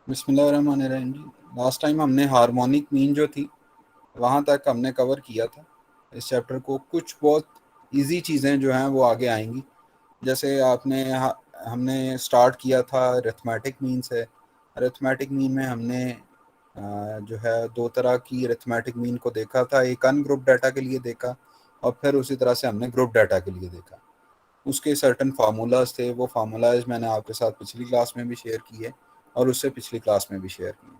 बिस्मिल्लाहिर्रहमानिर्रहीम जी। Last time हमने harmonic mean जो थी वहाँ तक हमने कवर किया था। इस चैप्टर को कुछ बहुत इजी चीज़ें जो हैं वो आगे आएंगी। जैसे हमने स्टार्ट किया था अरिथमेटिक मीन से। अरिथमेटिक मीन में हमने जो है दो तरह की अरिथमेटिक मीन को देखा था, एक अनग्रुप डाटा के लिए देखा और फिर उसी तरह से हमने ग्रुप डाटा के लिए देखा। उसके सर्टन फार्मूलाज थे, वो फार्मूलाज मैंने आपके साथ पिछली क्लास में भी शेयर किए और उससे पिछली क्लास में भी शेयर किए।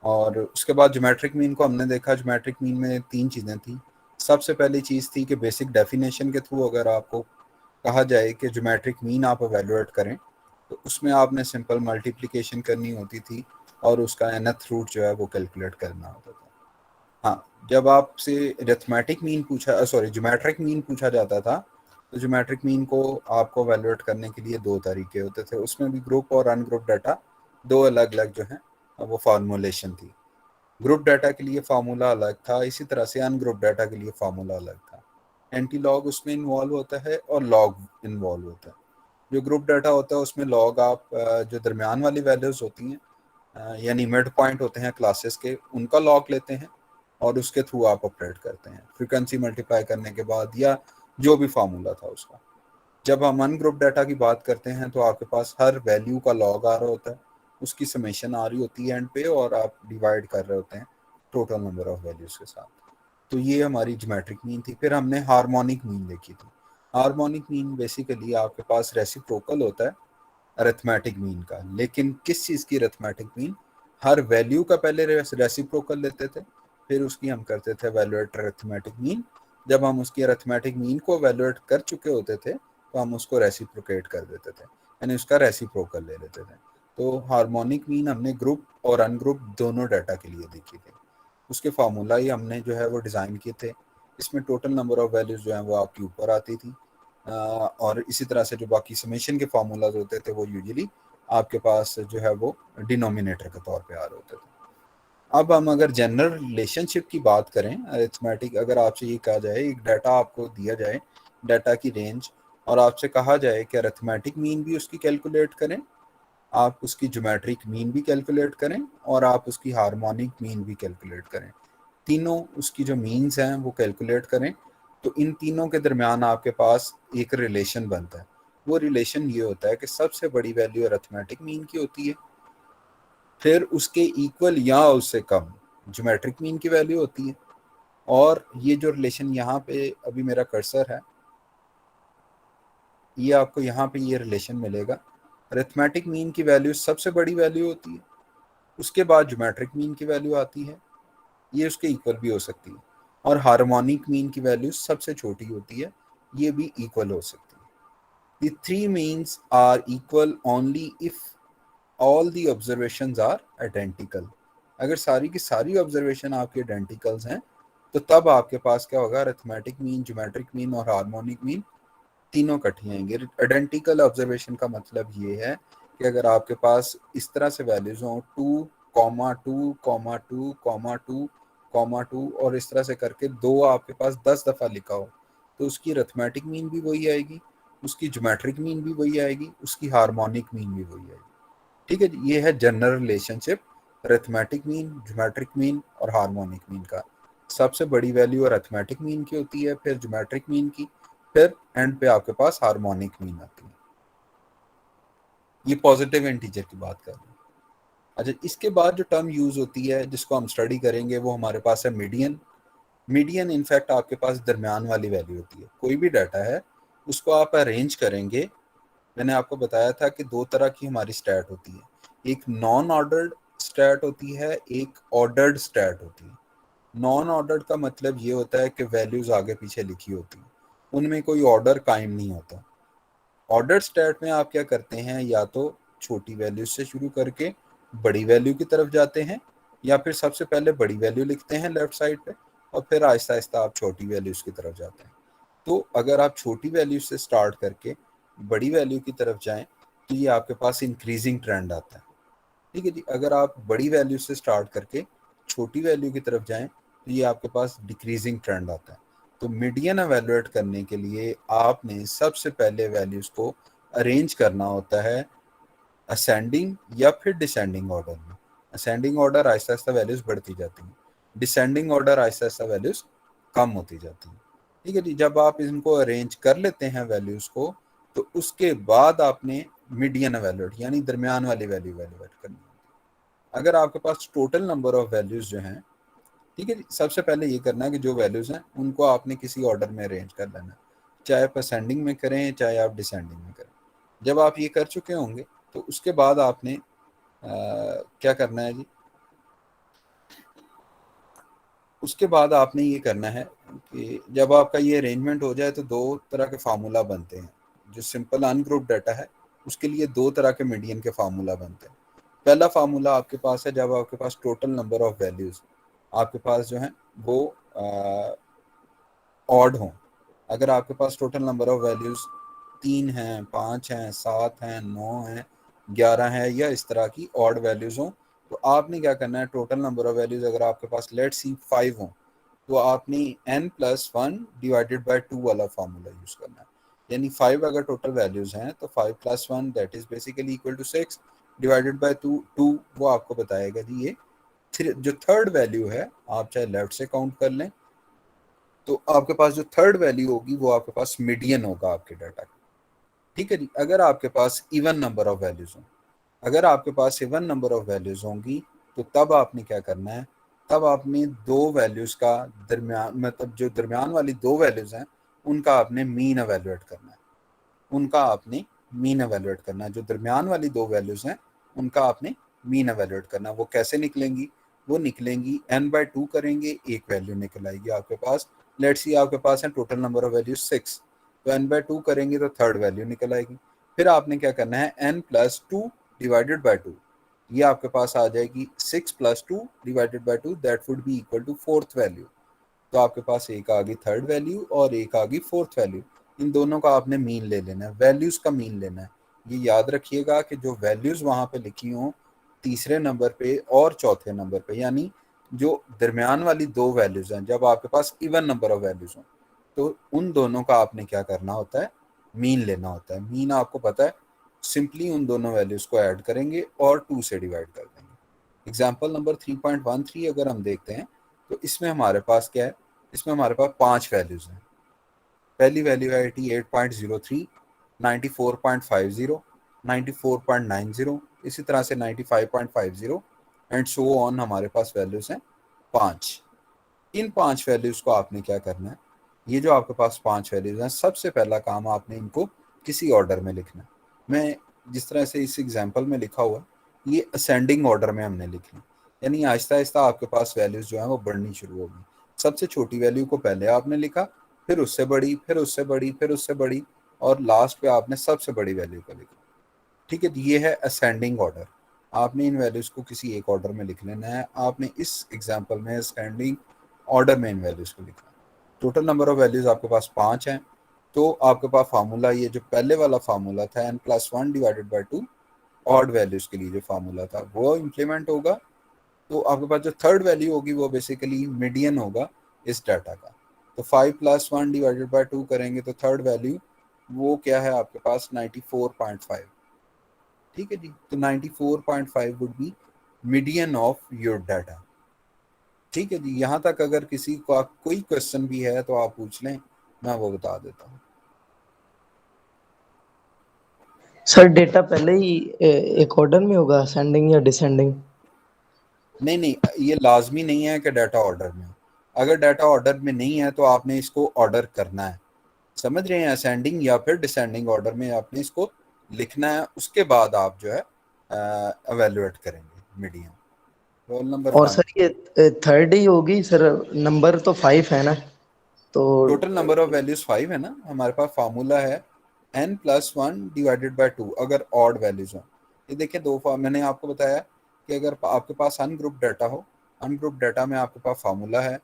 और उसके बाद ज्योमेट्रिक मीन को हमने देखा। ज्योमेट्रिक मीन में तीन चीज़ें थी। सबसे पहली चीज़ थी कि बेसिक डेफिनेशन के थ्रू अगर आपको कहा जाए कि ज्योमेट्रिक मीन आप एवेलुएट करें तो उसमें आपने सिंपल मल्टीप्लिकेशन करनी होती थी और उसका nth रूट जो है वो कैलकुलेट करना होता था। हाँ, जब आपसे अरिथमेटिक मीन पूछा सॉरी ज्योमेट्रिक मीन पूछा जाता था तो ज्योमेट्रिक मीन को आपको एवेलुएट करने के लिए दो तरीके होते थे। उसमें भी ग्रुप और अनग्रुप डाटा दो अलग अलग जो है वो फार्मूलेशन थी। ग्रुप डाटा के लिए फार्मूला अलग था, इसी तरह से अनग्रुप डाटा के लिए फार्मूला अलग था। एंटी लॉग उसमें इन्वॉल्व होता है और लॉग इन्वॉल्व होता है। जो ग्रुप डाटा होता है उसमें लॉग आप जो दरमियान वाली वैल्यूज होती हैं यानी मिड पॉइंट होते हैं क्लासेस के, उनका लॉग लेते हैं और उसके थ्रू आप ऑपरेट करते हैं फ्रीक्वेंसी मल्टीप्लाई करने के बाद या जो भी फार्मूला था उसका। जब हम अनग्रुप डाटा की बात करते हैं तो आपके पास हर वैल्यू का लॉग आ रहा होता है, उसकी समेशन आ रही होती है एंड पे और आप डिवाइड कर रहे होते हैं टोटल नंबर ऑफ वैल्यूज के साथ। तो ये हमारी ज्योमेट्रिक मीन थी। फिर हमने हार्मोनिक मीन देखी थी। हार्मोनिक मीन बेसिकली आपके पास रेसिप्रोकल होता है अरिथमेटिक मीन का। लेकिन किस चीज़ की अरिथमेटिक मीन? हर वैल्यू का पहले रेसिप्रोकल लेते थे, फिर उसकी हम करते थे वैल्यूएट अरिथमेटिक मीन। जब हम उसकी अरिथमेटिक मीन को वैल्यूएट कर चुके होते थे तो हम उसको रेसिप्रोकेट कर देते थे, यानी उसका रेसिप्रोकल ले लेते थे। तो हार्मोनिक मीन हमने ग्रुप और अनग्रुप दोनों डाटा के लिए देखी थी। उसके फार्मूला ही हमने जो है वो डिज़ाइन किए थे। इसमें टोटल नंबर ऑफ वैल्यूज जो है वो आपकी ऊपर आती थी और इसी तरह से जो बाकी समेशन के फार्मूलाज होते थे वो यूजुअली आपके पास जो है वो डिनोमिनेटर के तौर पे आ रहे होते थे। अब हम अगर जनरल रिलेशनशिप की बात करें अरिथमेटिक, अगर आपसे ये कहा जाए एक डाटा आपको दिया जाए, डाटा की रेंज, और आपसे कहा जाए कि अरिथमेटिक मीन भी उसकी कैलकुलेट करें, आप उसकी ज्योमेट्रिक मीन भी कैलकुलेट करें और आप उसकी हार्मोनिक मीन भी कैलकुलेट करें, तीनों उसकी जो मीन्स हैं वो कैलकुलेट करें, तो इन तीनों के दरमियान आपके पास एक रिलेशन बनता है। वो रिलेशन ये होता है कि सबसे बड़ी वैल्यू अरिथमेटिक मीन की होती है, फिर उसके इक्वल या उससे कम ज्योमेट्रिक मीन की वैल्यू होती है। और ये जो रिलेशन यहाँ पे अभी मेरा कर्सर है, ये आपको यहाँ पे ये रिलेशन मिलेगा। अरिथमेटिक मीन की वैल्यू सबसे बड़ी वैल्यू होती है, उसके बाद ज्योमेट्रिक मीन की वैल्यू आती है, ये उसके इक्वल भी हो सकती है, और हार्मोनिक मीन की वैल्यू सबसे छोटी होती है, ये भी इक्वल हो सकती है। The three means are equal only if all the observations are identical. अगर सारी की सारी ऑब्जर्वेशन आपके आइडेंटिकल्स हैं तो तब आपके पास क्या होगा, अरिथमेटिक मीन, ज्योमेट्रिक मीन और हार्मोनिक मीन तीनों इकट्ठी आएंगे। आइडेंटिकल ऑब्जर्वेशन का मतलब ये है कि अगर आपके पास इस तरह से वैल्यूज हों 2,2,2,2,2 और इस तरह से करके दो आपके पास 10 दफ़ा लिखा हो तो उसकी अरिथमेटिक मीन भी वही आएगी, उसकी ज्योमेट्रिक मीन भी वही आएगी, उसकी हार्मोनिक मीन भी वही आएगी। ठीक है जी, ये है general relationship arithmetic mean, geometric mean और हार्मोनिक मीन का। सबसे बड़ी वैल्यू अरिथमेटिक मीन की होती है, फिर ज्योमेट्रिक मीन की, फिर एंड पे आपके पास हार्मोनिक मीन आती है। ये पॉजिटिव इंटीजर की बात कर रहे हैं। अच्छा, इसके बाद जो टर्म यूज होती है जिसको हम स्टडी करेंगे वो हमारे पास है मीडियन। मीडियन इनफैक्ट आपके पास दरमियान वाली वैल्यू होती है। कोई भी डाटा है उसको आप अरेंज करेंगे। मैंने आपको बताया था कि दो तरह की हमारी स्टैट होती है, एक नॉन ऑर्डर्ड स्टैट होती है, एक ऑर्डर्ड स्टैट होती है। नॉन ऑर्डर्ड का मतलब ये होता है कि वैल्यूज आगे पीछे लिखी होती है, उनमें कोई ऑर्डर कायम नहीं होता। ऑर्डर स्टैट में आप क्या करते हैं, या तो छोटी वैल्यू से शुरू करके बड़ी वैल्यू की तरफ जाते हैं, या फिर सबसे पहले बड़ी वैल्यू लिखते हैं लेफ्ट साइड पे और फिर आहिस्ता आहिस्ता आप छोटी वैल्यूज की तरफ जाते हैं। तो अगर आप छोटी वैल्यू से स्टार्ट करके बड़ी वैल्यू की तरफ जाएं तो ये आपके पास इंक्रीजिंग ट्रेंड आता है। ठीक है जी, अगर आप बड़ी वैल्यू से स्टार्ट करके छोटी वैल्यू की तरफ जाएं तो ये आपके पास डिक्रीजिंग ट्रेंड आता है। तो मीडियन एवेलुएट करने के लिए आपने सबसे पहले वैल्यूज को अरेंज करना होता है असेंडिंग या फिर डिसेंडिंग ऑर्डर में। Ascending order Aahista Aahista values बढ़ती जाती हैं, descending order Aahista Aahista values कम होती जाती हैं। ठीक है जी, जब आप इनको अरेंज कर लेते हैं वैल्यूज को, तो उसके बाद आपने मीडियन एवेल्यूएट यानी दरमियान वाली वैल्यू एवेल्यूएट करनी है। अगर आपके पास टोटल नंबर ऑफ वैल्यूज जो हैं, ठीक है जी, सबसे पहले ये करना है कि जो वैल्यूज हैं उनको आपने किसी ऑर्डर में अरेंज कर लेना है, चाहे आप असेंडिंग में करें चाहे आप डिसेंडिंग में करें। जब आप ये कर चुके होंगे तो उसके बाद आपने क्या करना है जी, उसके बाद आपने ये करना है कि जब आपका ये अरेंजमेंट हो जाए तो दो तरह के फार्मूला बनते हैं। जो सिंपल अनग्रुप डाटा है उसके लिए दो तरह के मीडियन के फार्मूला बनते हैं। पहला फार्मूला आपके पास है जब आपके पास टोटल नंबर ऑफ वैल्यूज आपके पास जो है वो ऑड हों। अगर आपके पास टोटल नंबर ऑफ वैल्यूज 3 हैं, 5 हैं, 7 हैं, 9 हैं, 11 हैं या इस तरह की ऑड वैल्यूज हों, तो आपने क्या करना है, टोटल नंबर ऑफ वैल्यूज अगर आपके पास लेट सी 5 हों तो आपने n+1 डिवाइडेड बाय 2 वाला फार्मूला यूज करना है। यानी 5 अगर टोटल वैल्यूज हैं तो 5+1 that is basically equal to 6 divided by 2 वो आपको बताएगा जी ये जो थर्ड वैल्यू है, आप चाहे लेफ्ट से काउंट कर लें, तो आपके पास जो थर्ड वैल्यू होगी वो आपके पास मीडियन होगा आपके डाटा का। ठीक है जी, अगर आपके पास इवन नंबर ऑफ वैल्यूज हों, अगर आपके पास इवन नंबर ऑफ वैल्यूज होंगी तो तब आपने क्या करना है, तब आपने दो वैल्यूज का दरमियान, मतलब जो दरमियान वाली दो वैल्यूज हैं उनका आपने मीन एवेल्युएट करना है, उनका आपने मीन एवेल्युएट करना है। जो दरमियान वाली दो वैल्यूज हैं उनका आपने मीन एवेल्युएट करना है। वो कैसे निकलेंगी, वो निकलेंगी n/2 करेंगे, एक वैल्यू निकल आएगी आपके पास। लेट्स सी आपके पास है टोटल नंबर ऑफ वैल्यूज 6, तो n/2 करेंगे तो थर्ड वैल्यू निकल आएगी। फिर आपने क्या करना है, n+2 डिवाइडेड बाय 2, ये आपके पास आ जाएगी 6+2 divided by 2 that would be equal to fourth value. तो आपके पास एक आ गई थर्ड वैल्यू और एक आ गई फोर्थ वैल्यू। इन दोनों का आपने मीन ले लेना है, वैल्यूज का मीन लेना है। ये याद रखिएगा कि जो वैल्यूज वहां पे लिखी हों तीसरे नंबर पे और चौथे नंबर पे, यानी जो दरमियान वाली दो वैल्यूज हैं, जब आपके पास इवन नंबर ऑफ वैल्यूज हों तो उन दोनों का आपने क्या करना होता है, मीन लेना होता है। मीन आपको पता है, सिंपली उन दोनों वैल्यूज को ऐड करेंगे और 2 से डिवाइड कर देंगे। एग्जाम्पल नंबर 3.13 अगर हम देखते हैं तो इसमें हमारे पास क्या है, इसमें हमारे पास 5 वैल्यूज हैं। पहली वैल्यू है 88.03, 94.50, 94.90, इसी तरह से 95.50 एंड सो ऑन। हमारे पास वैल्यूज हैं 5। इन 5 वैल्यूज को आपने क्या करना है, ये जो आपके पास 5 वैल्यूज हैं, सबसे पहला काम आपने इनको किसी ऑर्डर में लिखना है। मैं जिस तरह से इस एग्जाम्पल में लिखा हुआ ये असेंडिंग ऑर्डर में हमने लिखी, यानी आहिस्ता आहिस्ता आपके पास वैल्यूज जो है वो बढ़नी शुरू होगी। सबसे छोटी वैल्यू को पहले आपने लिखा, फिर उससे बड़ी, फिर उससे बड़ी, फिर उससे बड़ी, और लास्ट पे आपने सबसे बड़ी वैल्यू को लिखा। ठीक है, ये है असेंडिंग ऑर्डर। आपने इन वैल्यूज को किसी एक ऑर्डर में लिख लेना है। आपने इस एग्जाम्पल में असेंडिंग ऑर्डर में इन वैल्यूज को लिखा। टोटल नंबर ऑफ वैल्यूज आपके पास 5 हैं, तो आपके पास फार्मूला, ये जो पहले वाला फार्मूला था n+1 divided by 2 odd values के लिए जो फार्मूला था वो इम्प्लीमेंट होगा। तो आपके पास जो थर्ड वैल्यू होगी वो बेसिकली मीडियन होगा इस डाटा का। तो 5+1 डिवाइडेड बाय 2 करेंगे तो थर्ड वैल्यू वो क्या है आपके पास 94.5। ठीक है जी, तो 94.5 would be median of your data. ठीक है जी, यहाँ तक अगर किसी का कोई क्वेश्चन भी है तो आप पूछ लें, मैं वो बता देता हूँ। सर डेटा पहले ही एक ऑर्डर में होगा, असेंडिंग या डिसेंडिंग? नहीं नहीं, ये लाजमी नहीं है कि डाटा ऑर्डर में हो। अगर डाटा ऑर्डर में नहीं है तो आपने इसको ऑर्डर करना है, समझ रहे हैं, असेंडिंग या फिर डिसेंडिंग ऑर्डर में आपने इसको लिखना है। उसके बाद आप जो है एवेल्युएट करेंगे मीडियन। रोल नंबर और 1, सर ये थर्ड ही होगी सर, नंबर तो 5 है ना, तो टोटल नंबर ऑफ वैल्यूज 5 है ना। हमारे पास फार्मूला है n+1 डिवाइडेड बाय 2 अगर ऑड वैल्यूज हो। ये देखिए मैंने आपको बताया कि अगर आपके पास अनग्रुप डाटा हो, अनग्रुप डाटा में आपके पास फार्मूला है।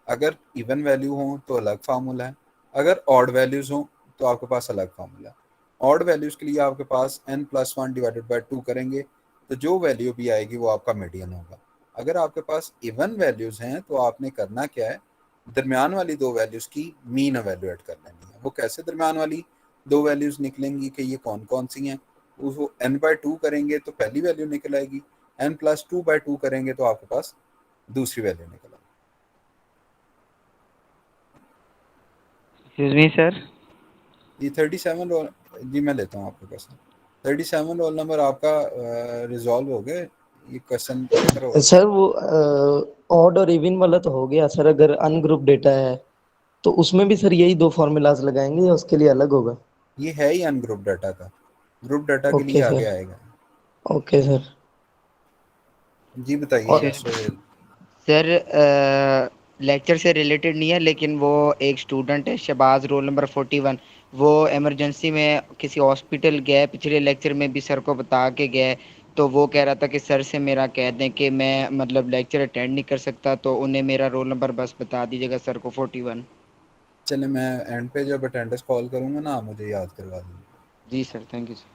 अगर इवन वैल्यू हो तो अलग फार्मूला है, अगर ऑड वैल्यूज हो तो आपके पास अलग फार्मूला है। ऑड वैल्यूज के लिए आपके पास n+1 डिवाइडेड बाय 2 करेंगे तो जो वैल्यू भी आएगी वो आपका मीडियन होगा। अगर आपके पास इवन वैल्यूज हैं तो आपने करना क्या है, दरमियान वाली दो वैल्यूज की मीन एवेल्युएट कर लेनी है। वो कैसे दरमियान वाली दो वैल्यूज निकलेंगी कि ये कौन कौन सी हैं, उसको n/2 करेंगे तो पहली वैल्यू निकल आएगी, n+2/2 करेंगे तो आपके पास दूसरी वैल्यू निकल आएगी। एक्सक्यूज मी सर, ये 37 रोल जी मैं लेता हूँ आपके क्वेश्चन। 37 रोल नंबर आपका रिजॉल्व हो गए, ये क्वेश्चन बेहतर होगा। सर वो ऑड और इवन वाला तो हो गया सर, अगर अनग्रुप डेटा है तो उसमें भी सर यही 2 फॉर्मूलाज लगाएंगे या उसके लिए अलग होगा? ये है ही अनग्रुप डाटा का, ग्रुप डाटा के लिए ओके आगे सर। आएगा। Okay sir. जी बताइए और सोहेल। सर लेक्चर से रिलेटेड नहीं है, लेकिन वो एक स्टूडेंट है शहबाज, रोल नंबर 41। वो इमरजेंसी में किसी हॉस्पिटल गया, पिछले लेक्चर में भी सर को बता के गया है। तो वो कह रहा था कि सर से मेरा कह दें कि मैं मतलब लेक्चर अटेंड नहीं कर सकता, तो उन्हें मेरा रोल नंबर बस बता दीजिएगा सर को, 41। चले मैं एंड पे जब अटेंडेंस कॉल करूंगा ना, आप मुझे याद करवा दीजिए। जी सर, थैंक यू सर।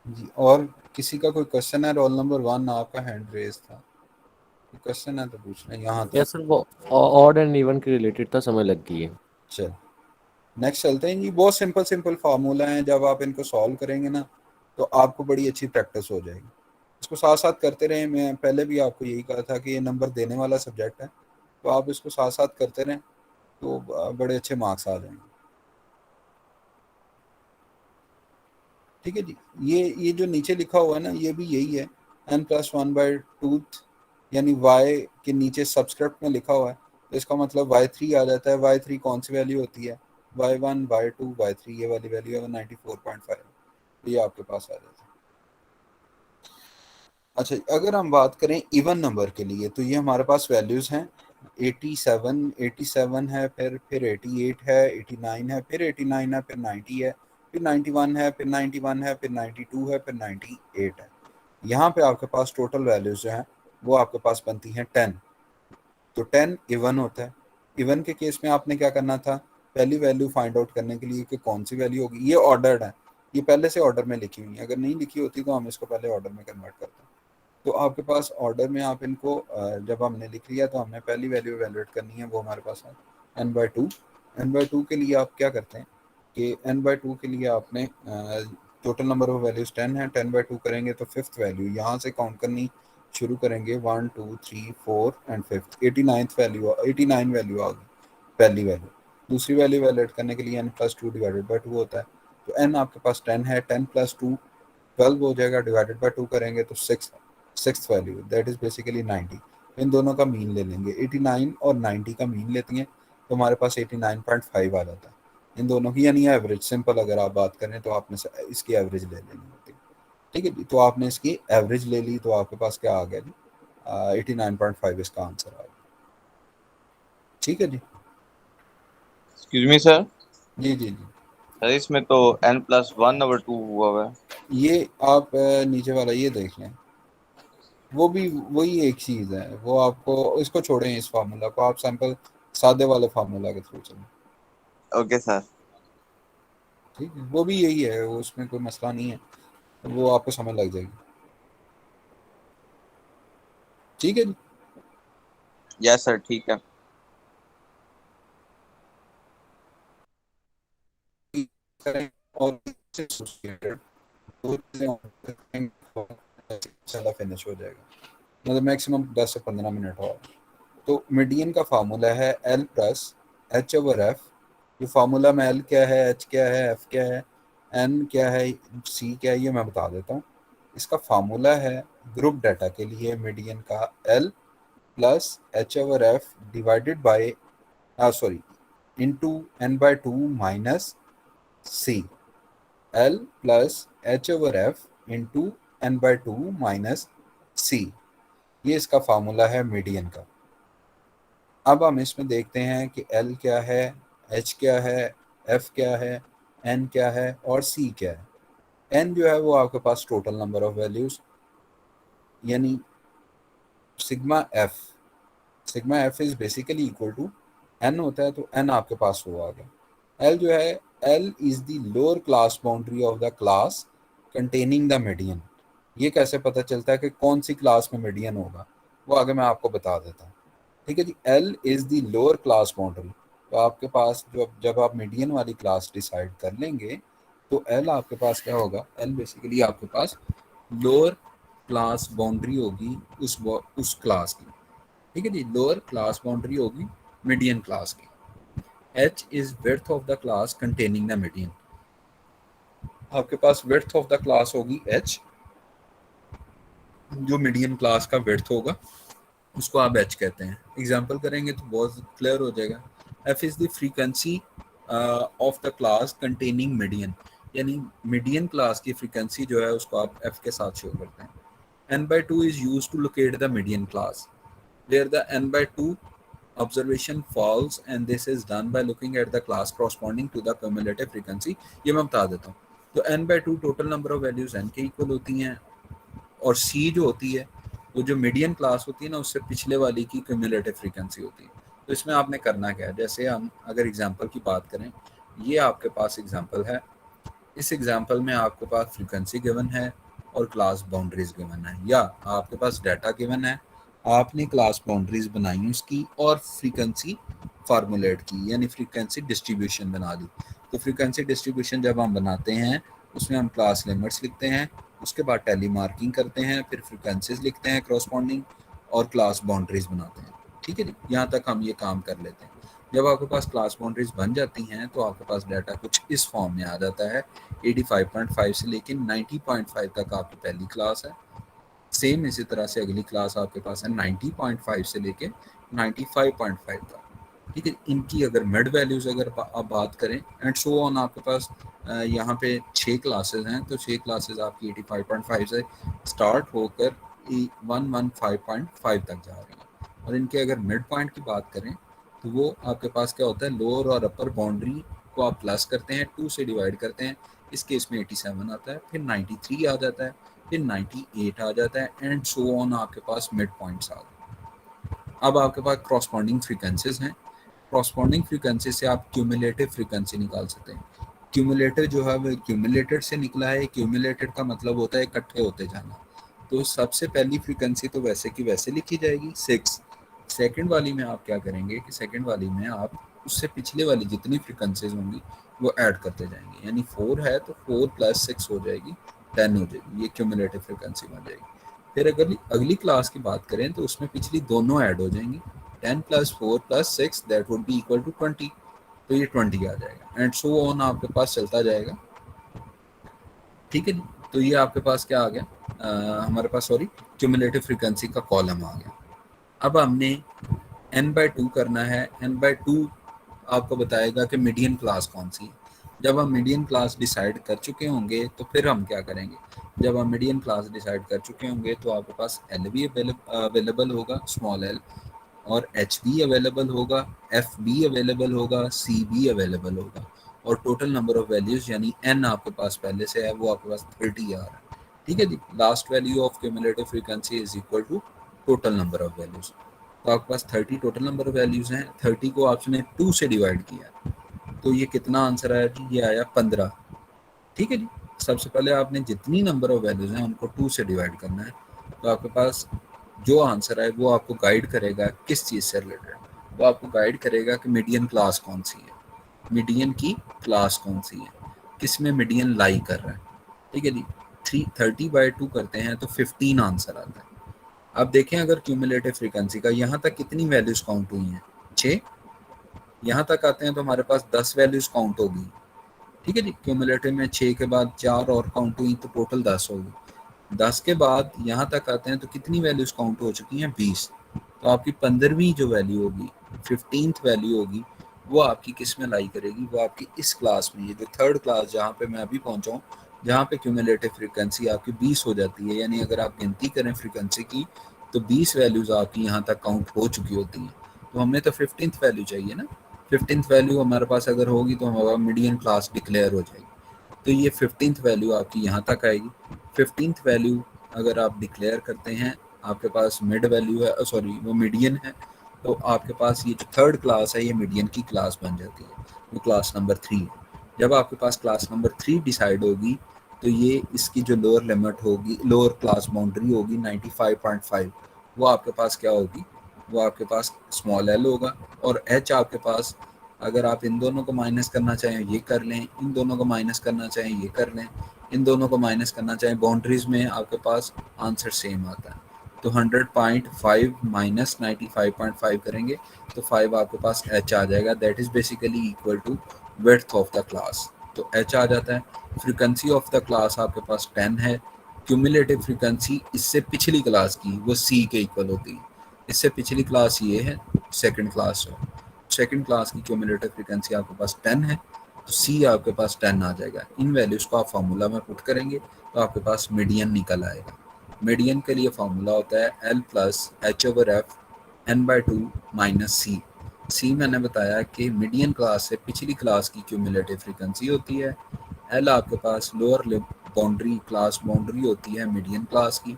जी और किसी का कोई क्वेश्चन है? रोल नंबर 1 आपका हैंड रेज था, क्वेश्चन है तो पूछ लें यहाँ तक। यस सर, वो ऑड एंड इवन के रिलेटेड था, समय लग गई है। चल नेक्स्ट चलते हैं जी। बहुत सिंपल सिंपल फार्मूला हैं, जब आप इनको सॉल्व करेंगे ना तो आपको बड़ी अच्छी प्रैक्टिस हो जाएगी। इसको साथ साथ करते रहें। मैं पहले भी आपको यही कहा था कि ये नंबर देने वाला सब्जेक्ट है, तो आप इसको साथ साथ करते रहें तो बड़े अच्छे मार्क्स आ जाएंगे। ठीक है जी। ये जो नीचे लिखा हुआ है ना, ये भी यही है, n+1/2, यानी y के नीचे सब्सक्रिप्ट में लिखा हुआ है, तो इसका मतलब y3 आ जाता है। y3 कौन सी वैल्यू होती है? y1 y2 y3, ये वाली वैल्यू है 94.5, ये आपके पास आ जाता है। अच्छा, अगर हम बात करें इवन नंबर के लिए, तो ये हमारे पास वैल्यूज हैं 87 है, फिर 88 है, 89 है, फिर 89 है, फिर 90 है, फिर 91 है, फिर 91 है, फिर 92 है, फिर 98 है। यहाँ पे आपके पास टोटल वैल्यूज जो हैं वो आपके पास बनती हैं 10। तो 10 इवन होता है। इवन के केस में आपने क्या करना था, पहली वैल्यू फाइंड आउट करने के लिए कि कौन सी वैल्यू होगी, ये ऑर्डर्ड है, ये पहले से ऑर्डर में लिखी हुई है। अगर नहीं लिखी होती तो हम इसको पहले ऑर्डर में कन्वर्ट करते हैं। तो आपके पास ऑर्डर में आप इनको जब हमने लिख लिया तो हमने पहली वैल्यू एवेलुएट करनी है, वो हमारे पास है n/2। n/2 के लिए आप क्या करते हैं कि n/2 के लिए आपने टोटल नंबर ऑफ वैल्यूज 10 है, 10/2 करेंगे तो फिफ्थ वैल्यू यहाँ से काउंट करनी शुरू करेंगे, 1 2 3 4 एंड फिफ्थ 89 वैल्यू आ गई पहली वैल्यू। दूसरी वैल्यू एवेलुएट करने के लिए n+2/2 होता है। तो n आपके पास 10 है, 10+2 12 हो जाएगा, डिवाइडेड बाय 2 करेंगे तो six value, that is basically 90। इन दोनों का मीन ले लेंगे, 89 और 90 का मीन लेते हैं तो हमारे पास 89.5 आ जाता है इन दोनों की, यानी एवरेज। सिंपल अगर आप बात करें तो आपने इसकी एवरेज ले लेनी होती है। ठीक है जी, तो आपने इसकी एवरेज ले ली तो आपके पास क्या आ गया जी, 89.5 इसका आंसर आ गया। ठीक है जी। एक्सक्यूज मी सर, जी जी जी। सर इसमें तो n+1/2 हुआ हुआ है। ये आप नीचे वाला ये देख लें, वो भी वही एक चीज है। वो आपको इसको छोड़ें, इस फार्मूला को आप सैंपल सादे वाले फार्मूला के थ्रू चलें। Okay sir. ठीक है, वो भी यही है, वो उसमें कोई मसला नहीं है, वो आपको समझ लग जाएगी। ठीक है जी। यस सर, ठीक है। करें और इससे associated दो चीजें और करेंगे तो इंशाल्लाह फिनिश हो जाएगा, मतलब मैक्सिमम 10 से 15 मिनट और। तो मीडियन का फार्मूला है L+H/F। ये फार्मूला में L क्या है, H क्या है, F क्या है, N क्या है, C क्या है, ये मैं बता देता हूँ। इसका फार्मूला है ग्रुप डाटा के लिए मीडियन का L+H/F divided by sorry into n/2 minus C। L+H/F into n/2 minus C, ये इसका फार्मूला है मीडियन का। अब हम इसमें देखते हैं कि L क्या है, H क्या है, F क्या है, N क्या है और C क्या है। N जो है वो आपके पास टोटल नंबर ऑफ वैल्यूज, यानी sigma F। Sigma F is basically equal to N होता है, तो N आपके पास वो आ गया। L जो है, L is the lower class boundary of the class containing the median. ये कैसे पता चलता है कि कौन सी क्लास में मीडियन होगा, वो आगे मैं आपको बता देता हूँ। ठीक है जी। L is the lower class boundary, तो आपके पास जब आप मीडियन वाली क्लास डिसाइड कर लेंगे तो L आपके पास क्या होगा, L बेसिकली आपके पास लोअर क्लास बाउंड्री होगी उस क्लास की, ठीक है जी। लोअर क्लास बाउंड्री होगी मीडियन क्लास की। h is width of the class containing the median. आपके पास विड्थ ऑफ द क्लास होगी h, जो मीडियन क्लास का विड्थ होगा उसको आप h कहते हैं। एग्जांपल करेंगे तो बहुत क्लियर हो जाएगा। f is the frequency of the class containing median, यानी मीडियन क्लास की फ्रीक्वेंसी जो है उसको आप f के साथ शो करते हैं। n/2 is used to locate the median class where the n/2 observation falls, and this is done by looking at the class corresponding to the cumulative frequency। ये मैं बता देता हूँ। तो n/2 total number of values n के equal होती हैं, और c जो होती है वो जो मीडियन क्लास होती है ना उससे पिछले वाली की क्यूमुलेटिव फ्रीक्वेंसी होती है। तो इसमें आपने करना क्या है, जैसे हम अगर एग्जांपल की बात करें, ये आपके पास एग्जांपल है। इस एग्जांपल में आपके पास फ्रीक्वेंसी गिवन है और क्लास बाउंड्रीज गिवन है, या आपके पास डाटा गिवन है, आपने क्लास बाउंड्रीज बनाई उसकी और फ्रीक्वेंसी फार्मूलेट की, यानी फ्रीक्वेंसी डिस्ट्रीब्यूशन बना दी। तो फ्रीक्वेंसी डिस्ट्रीब्यूशन जब हम बनाते हैं उसमें हम क्लास लिमिट्स लिखते हैं, उसके बाद टैली मार्किंग करते हैं, फिर फ्रीक्वेंसीज लिखते हैं करस्पॉन्डिंग, और क्लास बाउंड्रीज बनाते हैं, ठीक है जी। यहाँ तक हम ये काम कर लेते हैं। जब आपके पास क्लास बाउंड्रीज बन जाती हैं तो आपके पास डाटा कुछ इस फॉर्म में आ जाता है। 85.5 से लेकर 90.5 तक आपकी पहली क्लास है। सेम इसी तरह से अगली क्लास आपके पास है 90.5 से लेके 95.5 तक, ठीक है। इनकी अगर मिड वैल्यूज अगर आप बात करें एंड सो ऑन, आपके पास यहाँ पे 6 क्लासेस हैं, तो 6 क्लासेस आपकी 85.5 से स्टार्ट होकर 115.5 तक जा रही हैं। और इनके अगर मिड पॉइंट की बात करें तो वो आपके पास क्या होता है, लोअर और अपर बाउंड्री को आप प्लस करते हैं, 2 से डिवाइड करते हैं, इस केस में 87 आता है, फिर 93 आ जाता है, फिर 98 आ जाता है, एंड सो ऑन आपके पास मिड पॉइंट्स आ गए। अब आपके पास क्रॉसपॉन्डिंग फ्रीक्वेंसीज हैं। क्रॉसपॉन्डिंग फ्रीक्वेंसी से आप क्यूमुलेटिव फ्रीक्वेंसी निकाल सकते हैं। क्यूमुलेटिव जो है वो क्यूमुलेटेड से निकला है। क्यूमुलेटेड का मतलब होता है इकट्ठे होते जाना। तो सबसे पहली फ्रीक्वेंसी तो वैसे की वैसे लिखी जाएगी 6। सेकंड वाली में आप क्या करेंगे कि सेकंड वाली में आप उससे पिछले वाली जितनी फ्रीक्वेंसीज होंगी वो ऐड करते जाएंगे, यानी 4 है तो 4 + 6 हो जाएगी, 10 हो जाएगी, ये क्यूमुलेटिव फ्रीक्वेंसी बन जाएगी। फिर अगर अगली क्लास की बात करें तो उसमें पिछली दोनों ऐड हो जाएंगी, 10 + 4 + 6 that would be equal to 20, तो ये 20 आ जाएगा, एंड सो ऑन आपके पास चलता जाएगा, ठीक है जी। तो ये आपके पास क्या आ गया, हमारे पास सॉरी क्यूमुलेटिव फ्रीक्वेंसी का कॉलम आ गया। अब हमने n/2 करना है। n/2 आपको बताएगा कि मीडियन क्लास कौन सी है। जब हम मीडियन क्लास डिसाइड कर चुके होंगे तो फिर हम क्या करेंगे, जब हम मीडियन क्लास डिसाइड कर चुके होंगे तो आपके पास l भी अवेलेबल होगा, स्मॉल l, और h भी अवेलेबल होगा, f भी अवेलेबल होगा, c भी अवेलेबल होगा, और टोटल नंबर ऑफ वैल्यूज यानी n आपके पास पहले से है वो आपके पास 30 आ रहा है, ठीक है जी। Last value of cumulative frequency is equal to total number of values. तो आपके पास 30 टोटल नंबर ऑफ वैल्यूज हैं। 30 को आपने 2 से डिवाइड किया, तो ये कितना आंसर आया जी, ये आया 15, ठीक है जी। सबसे पहले आपने जितनी नंबर ऑफ वैल्यूज हैं उनको 2 से डिवाइड करना है, तो आपके पास जो आंसर है वो आपको गाइड करेगा किस चीज़ से रिलेटेड, वो आपको गाइड करेगा कि मीडियन क्लास कौन सी है, मीडियन की क्लास कौन सी है, किस में मीडियन लाई कर रहा है, ठीक है जी। 30/2 करते हैं तो 15 आंसर आता है। अब देखें अगर क्यूमुलेटिव फ्रीक्वेंसी का यहाँ तक कितनी वैल्यूज काउंट हुई हैं, 6, यहाँ तक आते हैं तो हमारे पास 10 वैल्यूज काउंट होगी, ठीक है जी। क्यूमुलेटिव में 6 के बाद 4 और काउंट हुई तो टोटल 10 होगी। 10 के बाद यहाँ तक आते हैं तो कितनी वैल्यूज काउंट हो चुकी हैं, 20। तो आपकी 15वीं जो वैल्यू होगी, 15th वैल्यू होगी, वो आपकी किस में लाई करेगी, वो आपकी इस क्लास में, ये जो थर्ड क्लास जहाँ पे मैं अभी पहुँचा हूँ, जहाँ पे क्यूमुलेटिव फ्रीक्वेंसी आपकी 20 हो जाती है, यानी अगर आप गिनती करें फ्रीक्वेंसी की तो 20 वैल्यूज आपकी यहाँ तक काउंट हो चुकी होती हैं। तो हमें तो 15th वैल्यू चाहिए ना, 15th वैल्यू हमारे पास अगर होगी तो हमारा मीडियन क्लास डिक्लेयर हो जाएगी। तो ये 15th वैल्यू आपकी यहाँ तक आएगी। 15th वैल्यू अगर आप डिक्लेयर करते हैं, आपके पास मिड वैल्यू है, सॉरी वो मीडियन है, तो आपके पास ये जो थर्ड क्लास है ये मीडियन की क्लास बन जाती है, वो क्लास नंबर 3 है। जब आपके पास क्लास नंबर 3 डिसाइड होगी तो ये इसकी जो लोअर लिमिट होगी, लोअर क्लास बाउंड्री होगी 95.5, वो आपके पास क्या होगी, वो आपके पास स्मॉल l होगा, और h आपके पास अगर आप इन दोनों को माइनस करना चाहें ये कर लें, इन दोनों को माइनस करना चाहें ये कर लें, इन दोनों को माइनस करना चाहें, बाउंड्रीज में आपके पास आंसर सेम आता है। तो 100.5 माइनस 95.5 करेंगे तो 5 आपके पास h आ जाएगा, that is basically equal to width of the class. तो h आ जाता है। फ्रीक्वेंसी ऑफ द क्लास आपके पास 10 है। क्यूमुलेटिव फ्रीक्वेंसी इससे पिछली क्लास की वो c के इक्वल होती है। इससे पिछली क्लास ये है, सेकंड क्लास है, सेकंड क्लास की क्यूमुलेटिव फ्रीक्वेंसी आपके पास 10 है, तो c आपके पास 10 आ जाएगा। इन वैल्यूज को आप फार्मूला में पुट करेंगे तो आपके पास मीडियन निकल आएगा। मीडियन के लिए फार्मूला होता है L plus h/f n/2 minus c। c मैंने बताया कि मीडियन क्लास से पिछली क्लास की क्यूमुलेटिव फ्रीक्वेंसी होती है। L आपके पास लोअर बाउंड्री क्लास बाउंड्री होती है मीडियन क्लास की।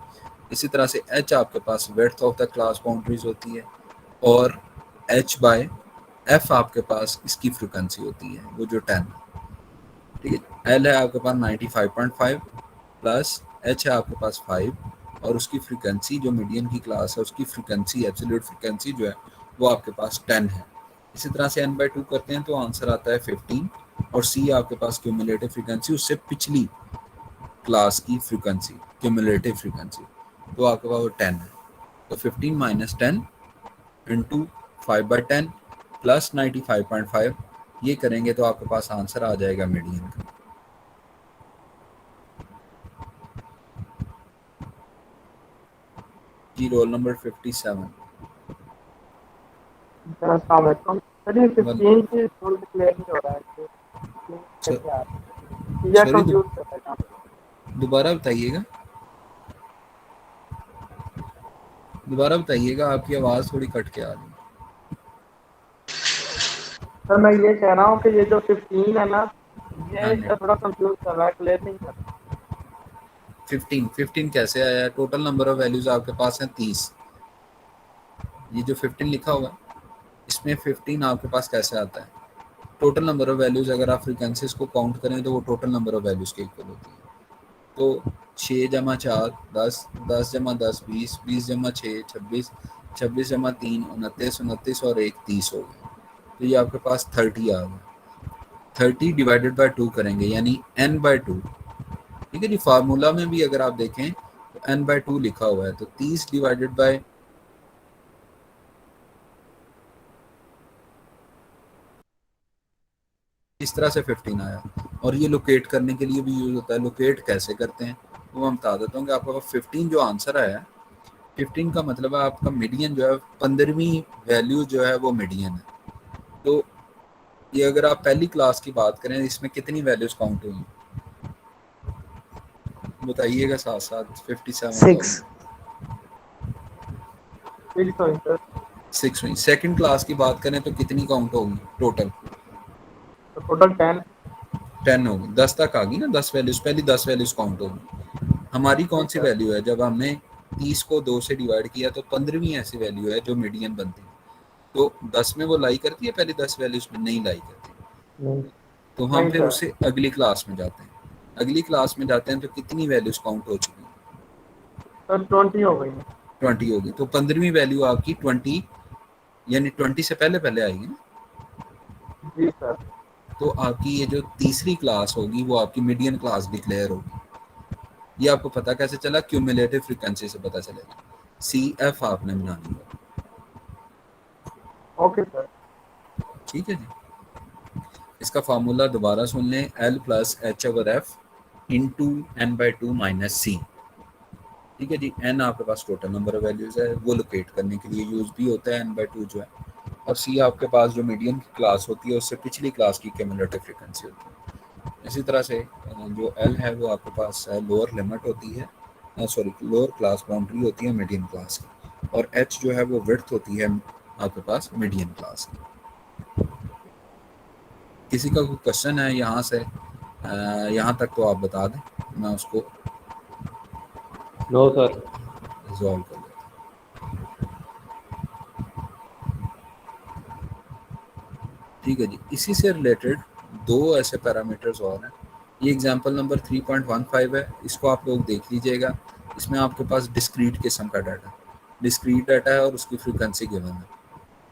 इसी तरह से h आपके पास width of the class boundaries होती है, और h/f आपके पास इसकी फ्रीक्वेंसी होती है वो जो 10, ठीक है। L है आपके पास 95.5 प्लस h है आपके पास 5, और उसकी फ्रीक्वेंसी जो मीडियन की क्लास है उसकी फ्रीक्वेंसी एब्सोल्यूट फ्रीक्वेंसी जो है वो आपके पास 10 है। इसी तरह से n/2 करते हैं तो आंसर आता है 15, और c आपके पास क्यूमुलेटिव फ्रीक्वेंसी उससे पिछली क्लास की फ्रीक्वेंसी क्यूमुलेटिव फ्रीक्वेंसी, तो आपके पास वो 10 है। तो 15 माइनस 10 इंटू 5/10 प्लस 95.5 ये करेंगे तो आपके पास आंसर आ जाएगा मीडियन का। जी रोल नंबर 57। सर ये 15 से सोल्व क्लियर नहीं हो रहा है, तो कैसे आ रहा है या सॉरी कंफ्यूज कर रहा है। दोबारा बताइएगा, दोबारा बताइएगा, आपकी आवाज़ थोड़ी कट के आ रही है। सर मैं ये कह रहा हूँ कि ये जो 15 है ना, हाँ ये जी। थोड़ा कंफ्यूज कर रहा है, क्लियर नहीं कर रहा। 15 कैसे आया? टोटल नंबर ऑफ वैल्यूज आपके पास है 30। ये जो 15 लिखा हुआ है इसमें 15 आपके पास कैसे आता है? टोटल नंबर ऑफ वैल्यूज अगर आप फ्रीक्वेंसीज को काउंट करें तो वो टोटल नंबर ऑफ वैल्यूज के इक्वल होती है। तो 6 जमा 4 10, 10 जमा 10 20, 20 जमा 6 26, 26 जमा 3 29, 29 और 1 30 हो गए। तो ये आपके पास 30 आ गया। 30 डिवाइडेड बाय 2 करेंगे यानी n/2, ठीक है जी। फार्मूला में भी अगर आप देखें तो n/2 लिखा हुआ है, तो 30 डिवाइडेड बाय इस तरह से 15 आया। और ये लोकेट करने के लिए भी यूज होता है। लोकेट कैसे करते हैं वो मैं बता देता हूँ कि आपका 15 जो आंसर आया, 15 का मतलब है आपका मीडियन जो है 15वीं वैल्यू जो है वो मीडियन है। तो ये अगर आप पहली क्लास की बात करें इसमें कितनी वैल्यूज काउंट हुई बताइएगा साथ साथ। 57 का 6। 6 हुई। सेकंड क्लास की बात करें तो कितनी काउंट होगी टोटल? तो टोटल 10। 10 होगी, 10 तक आ गई ना, 10 वैल्यूज, पहली 10 वैल्यूज काउंट होगी। हमारी कौन सी वैल्यू है? जब हमने 30 को 2 से डिवाइड किया तो 15वीं ऐसी वैल्यू है जो मीडियन बनती है। तो 10 में वो लाई करती है, पहली 10 वैल्यूज में नहीं लाई करती। तो हम नहीं फिर सर। उससे अगली क्लास में जाते हैं। अगली क्लास में जाते हैं तो कितनी वैल्यूज काउंट हो चुकी सर 20 हो गई। 20 होगी। तो 15वीं वैल्यू आपकी 20 यानी 20 से पहले पहले आएगी ना। जी सर। तो आपकी ये जो तीसरी क्लास होगी वो आपकी मीडियन क्लास डिक्लेयर होगी। ये आपको पता कैसे चला? क्यूमुलेटिव फ्रीक्वेंसी से पता चलेगा। CF आपने बनानी है, ओके सर। ठीक है जी। इसका फार्मूला दोबारा सुन लें, L plus h/f into n/2 minus c, ठीक है जी। n आपके पास टोटल नंबर ऑफ वैल्यूज है, वो लोकेट करने के लिए यूज भी होता है n/2 जो है। और c आपके पास जो मीडियन की क्लास होती है उससे पिछली क्लास की क्यूमुलेटिव फ्रीक्वेंसी होती है। इसी तरह से जो L है वो आपके पास लोअर लिमिट होती है, सॉरी लोअर क्लास बाउंड्री होती है मीडियन क्लास की, और H जो है वो विड्थ होती है आपके पास मीडियन क्लास की। किसी का कोई क्वेश्चन है यहाँ से यहाँ तक तो आप बता दें, मैं उसको नो सर। रिजॉल्व कर लेता हूँ, ठीक है जी। इसी से रिलेटेड दो ऐसे पैरामीटर्स और हैं। ये एग्जांपल नंबर 3.15 है, इसको आप लोग देख लीजिएगा। इसमें आपके पास डिस्क्रीट किस्म का डाटा, डिस्क्रीट डाटा है और उसकी फ्रीक्वेंसी गिवन है।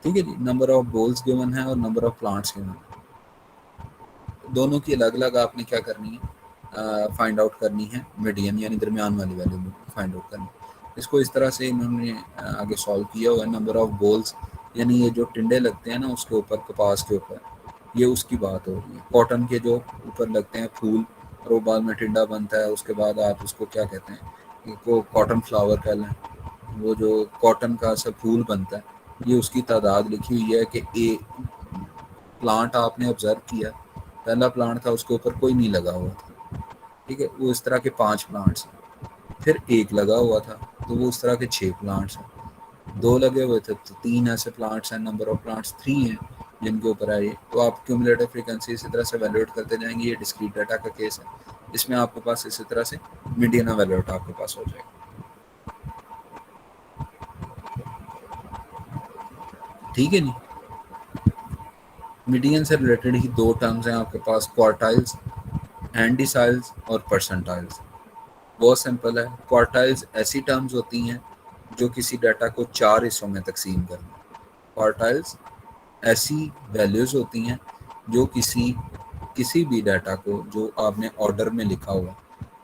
ठीक है जी। नंबर ऑफ बोल्स गिवन है और नंबर ऑफ प्लांट्स गिवन है, दोनों की अलग अलग आपने क्या करनी है, फाइंड आउट करनी है मीडियन यानी दरमियान वाली वैल्यू फाइंड आउट करनी है। इसको इस तरह से इन्होंने आगे सॉल्व किया हुआ है। नंबर ऑफ बोल्स यानी ये जो टिंडे लगते हैं ना उसके ऊपर, कपास के ऊपर, ये उसकी बात हो रही है। कॉटन के जो ऊपर लगते हैं फूल और वो बाद में टिंडा बनता है, उसके बाद आप उसको क्या कहते हैं, इसको कॉटन फ्लावर कह लें, वो जो कॉटन का सब फूल बनता है, ये उसकी तादाद लिखी हुई है कि ए प्लांट आपने ऑब्जर्व किया, पहला प्लांट था उसके ऊपर कोई नहीं लगा हुआ था, ठीक है, वो इस तरह के 5 प्लांट्स हैं। फिर एक लगा हुआ था तो वो उस तरह के 6 प्लांट्स हैं। 2 लगे हुए थे तो 3 ऐसे प्लांट्स हैं। नंबर ऑफ प्लांट्स 3 हैं जिनके ऊपर है ये। तो आप क्यूमुलेटिव फ्रीक्वेंसी इसी तरह से वैल्यूएट करते जाएंगे। ये डिस्क्रीट डाटा का केस है, इसमें आपके पास इसी तरह से मीडियन वैल्यूएट आपके पास हो जाएगा। ठीक है नहीं। मीडियन से रिलेटेड ही 2 टर्म्स हैं आपके पास, क्वार्टाइल्स एंड डिसाइल्स और परसेंटाइल्स। बहुत सिंपल है। क्वार्टाइल्स ऐसी टर्म्स होती हैं जो किसी डाटा को 4 हिस्सों में तकसीम कर दें। क्वार्टाइल्स ऐसी वैल्यूज होती हैं जो किसी भी डाटा को जो आपने ऑर्डर में लिखा हुआ,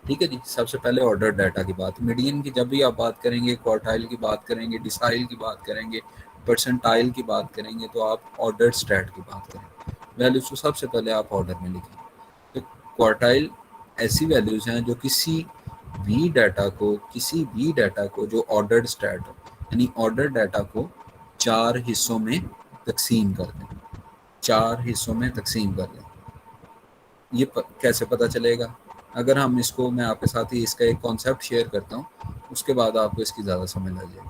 ठीक है जी। सबसे पहले ऑर्डर डाटा की बात, मीडियन की जब भी आप बात करेंगे, क्वार्टाइल की बात करेंगे, डिसाइल की बात करेंगे, परसेंटाइल की बात करेंगे, तो आप ऑर्डर स्टैट की बात करेंगे। वैल्यूज को सबसे पहले आप ऑर्डर में लिखें। तो क्वार्टाइल ऐसी वैल्यूज हैं जो किसी भी डाटा को जो ऑर्डर्ड स्टैट हो, यानी ऑर्डर डाटा को 4 हिस्सों में तकसीम कर दें। 4 हिस्सों में तकसीम कर दें। ये कैसे पता चलेगा? अगर हम इसको, मैं आपके साथ ही इसका एक कॉन्सेप्ट शेयर करता हूँ, उसके बाद आपको इसकी ज़्यादा समझ आ जाएगी।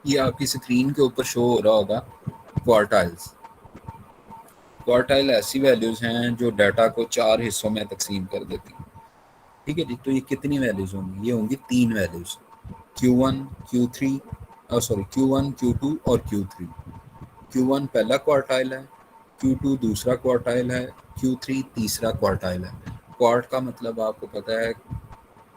ये आपकी स्क्रीन के ऊपर शो हो रहा होगा क्वार्टाइल्स। क्वार्टाइल ऐसी वैल्यूज हैं जो डाटा को 4 हिस्सों में तकसीम कर देती हैं। ठीक है जी। तो ये कितनी वैल्यूज होंगी? ये होंगी 3 values, Q1, Q3 Q1, Q2 और Q3। Q1 पहला क्वार्टाइल है, Q2 दूसरा क्वार्टाइल है, Q3 तीसरा क्वार्टाइल है। क्वार्ट का मतलब आपको पता है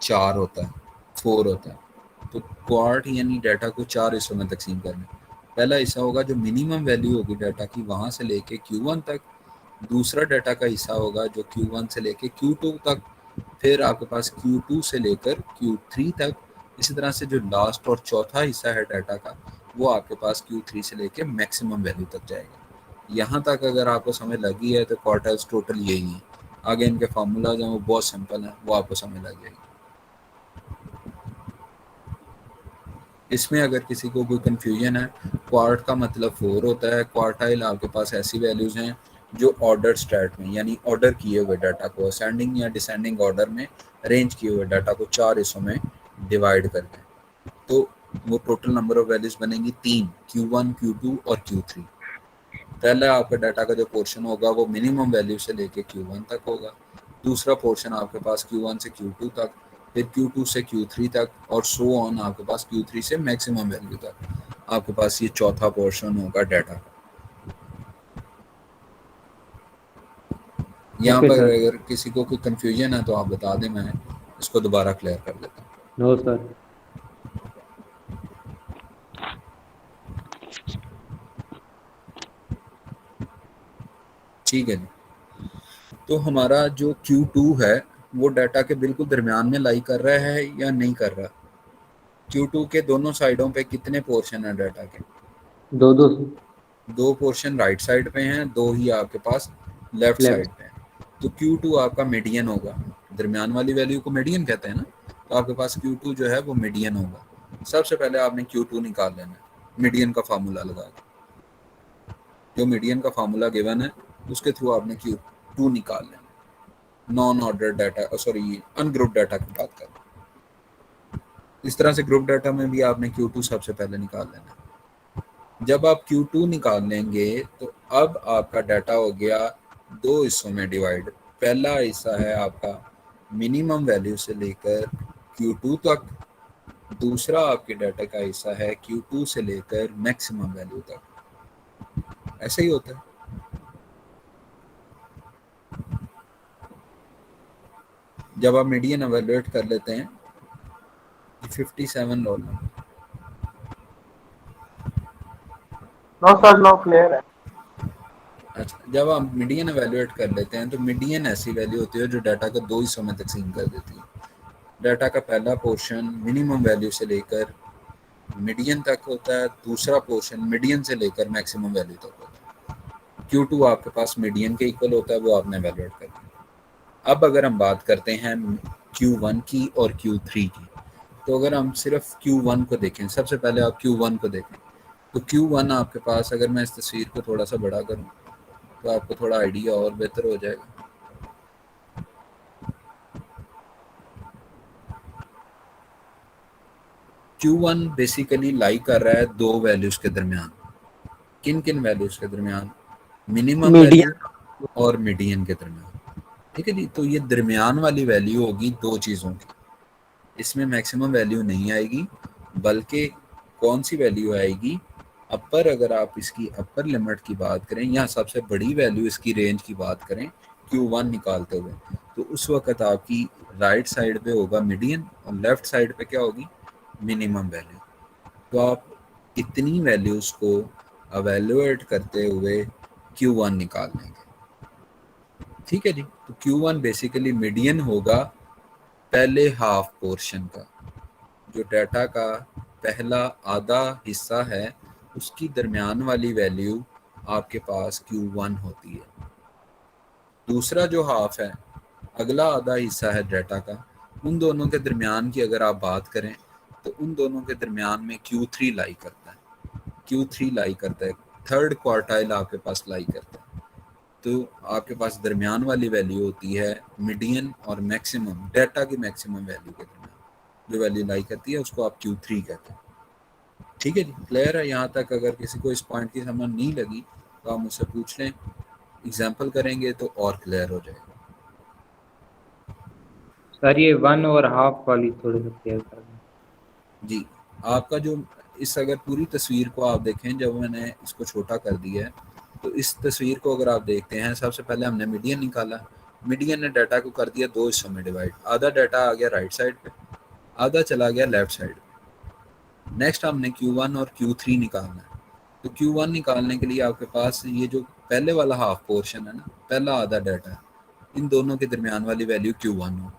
4 होता है, 4 होता है। तो क्वार्ट यानी डाटा को 4 हिस्सों में तकसीम करना। पहला हिस्सा होगा जो मिनिमम वैल्यू होगी डाटा की, वहाँ से लेके Q1 तक। दूसरा डाटा का हिस्सा होगा जो Q1 से लेके Q2 तक। फिर आपके पास Q2 से लेकर Q3 तक। इसी तरह से जो लास्ट और चौथा हिस्सा है डाटा का, वो आपके पास Q3 से लेके मैक्सिमम वैल्यू तक जाएगा। यहाँ तक अगर आपको समझ लगी है तो क्वार्टाइल्स टोटल यही है। आगे इनके फार्मूलाज हैं वो बहुत सिंपल हैं, वो आपको समझ लग जाएगी। इसमें अगर किसी को कोई कन्फ्यूजन है, क्वार्ट का मतलब 4 होता है। क्वार्टाइल आपके पास ऐसी वैल्यूज हैं जो ऑर्डर स्टैट में, यानी ऑर्डर किए हुए डाटा को असेंडिंग या डिसेंडिंग ऑर्डर में अरेंज किए हुए डाटा को 4 हिस्सों में डिवाइड कर दें, तो वो टोटल नंबर ऑफ वैल्यूज बनेंगी 3, Q1, Q2 और Q3। पहला आपका डाटा का जो पोर्शन होगा वो मिनिमम वैल्यू से लेके Q1 तक होगा। दूसरा पोर्शन आपके पास Q1 से Q2 तक, फिर Q2 से Q3 तक, और सो ऑन आपके पास Q3 से मैक्सिमम वैल्यू तक। आपके पास ये चौथा पोर्शन होगा डाटा का। यहाँ पर अगर किसी को कोई कंफ्यूजन है तो आप बता दें, मैं इसको दोबारा क्लियर कर देता हूँ। No sir. ठीक है जी। तो हमारा जो Q2 है वो डाटा के बिल्कुल दरमियान में लाई कर रहा है या नहीं कर रहा? Q2 के दोनों साइडों पे कितने पोर्शन है डाटा के? 2 पोर्शन राइट साइड पे हैं, 2 ही आपके पास लेफ्ट साइड पे हैं। तो Q2 आपका मीडियन होगा। दरमियान वाली वैल्यू को मीडियन कहते हैं ना, तो आपके पास Q2 जो है वो मीडियन होगा। सबसे पहले आपने Q2 निकाल लेना है मीडियन का फार्मूला लगा के। जो मीडियन का फार्मूला गिवन है उसके थ्रू आपने Q2 निकाल लेना। Non order data, ungroup data की बात करें, इस तरह से ग्रुप डाटा में भी आपने Q2 सबसे पहले निकाल लेना। जब आप Q2 निकाल लेंगे तो अब आपका डाटा हो गया 2 हिस्सों में डिवाइड। पहला हिस्सा है आपका मिनिमम वैल्यू से लेकर Q2 तक, दूसरा आपके डाटा का हिस्सा है Q2 से लेकर मैक्सिमम वैल्यू तक। ऐसे ही होता है। जब आप मीडियन एवेलुएट कर लेते हैं 57 roll number. No sir, no, clear है। अच्छा, जब आप मीडियन एवेलुएट कर लेते हैं तो मीडियन ऐसी वैल्यू होती है जो डाटा को दो हिस्सों में तकसीम कर देती है। डाटा का पहला पोर्शन मिनिमम वैल्यू से लेकर मीडियन तक होता है, दूसरा पोर्शन मीडियन से लेकर मैक्सिमम वैल्यू तक होता है। Q2 आपके पास मीडियन के इक्वल होता है, वो आपने एवेलुएट कर दिया। अब अगर हम बात करते हैं Q1 की और Q3 की, तो अगर हम सिर्फ Q1 को देखें, सबसे पहले आप Q1 को देखें, तो Q1 आपके पास, अगर मैं इस तस्वीर को थोड़ा सा बड़ा करूं तो आपको थोड़ा आइडिया और बेहतर हो जाएगा। Q1 बेसिकली लाई कर रहा है दो वैल्यूज के दरमियान। किन किन वैल्यूज के दरमियान? Minimum value median. और मीडियन के दरमियान। ठीक है जी। तो ये दरमियान वाली वैल्यू होगी दो चीज़ों की। इसमें मैक्सिमम वैल्यू नहीं आएगी, बल्कि कौन सी वैल्यू आएगी? अपर। अगर आप इसकी अपर लिमिट की बात करें या सबसे बड़ी वैल्यू इसकी रेंज की बात करें Q1 निकालते हुए, तो उस वक्त आपकी राइट साइड पे होगा मीडियन और लेफ्ट साइड पे क्या होगी? Minimum value. तो आप इतनी वैल्यूज़ को एवेलुएट करते हुए Q1 निकाल लेंगे। ठीक है जी। तो Q1 बेसिकली मीडियन होगा पहले हाफ पोर्शन का। जो डाटा का पहला आधा हिस्सा है उसकी दरमियान वाली वैल्यू आपके पास Q1 होती है। दूसरा जो हाफ है, अगला आधा हिस्सा है डाटा का, उन दोनों के दरमियान की अगर आप बात करें तो उन दोनों के दरमियान में Q3 लाई करता है। Q3 लाई करता है, थर्ड क्वार्टाइल आपके पास लाई करता है। तो आपके पास दरमियान वाली वैल्यू होती है मीडियन और मैक्सिमम, डाटा की मैक्सिमम वैल्यू के दरमियान जो वैल्यू लाई करती है उसको आप Q3 कहते हैं। ठीक है जी, क्लियर है यहाँ तक? अगर किसी को इस पॉइंट की समझ नहीं लगी तो आप मुझसे पूछ लें, एग्जाम्पल करेंगे तो और क्लियर हो जाएगा। सर ये 1 और हाफ वाली थोड़ी सी क्लियर कर दें। जी, आपका जो इस, अगर पूरी तस्वीर को आप देखें, जब मैंने इसको छोटा कर दिया है तो इस तस्वीर को अगर आप देखते हैं, सबसे पहले हमने मीडियन निकाला। मीडियन ने डाटा को कर दिया दो हिस्सों में डिवाइड। आधा डाटा आ गया राइट साइड पे, आधा चला गया लेफ्ट साइड पे। नेक्स्ट हमने Q1 और Q3 निकालना है। तो Q1 निकालने के लिए आपके पास ये जो पहले वाला हाफ पोर्शन है ना, पहला आधा डाटा है, इन दोनों के दरमियान वाली वैल्यू Q1 हो।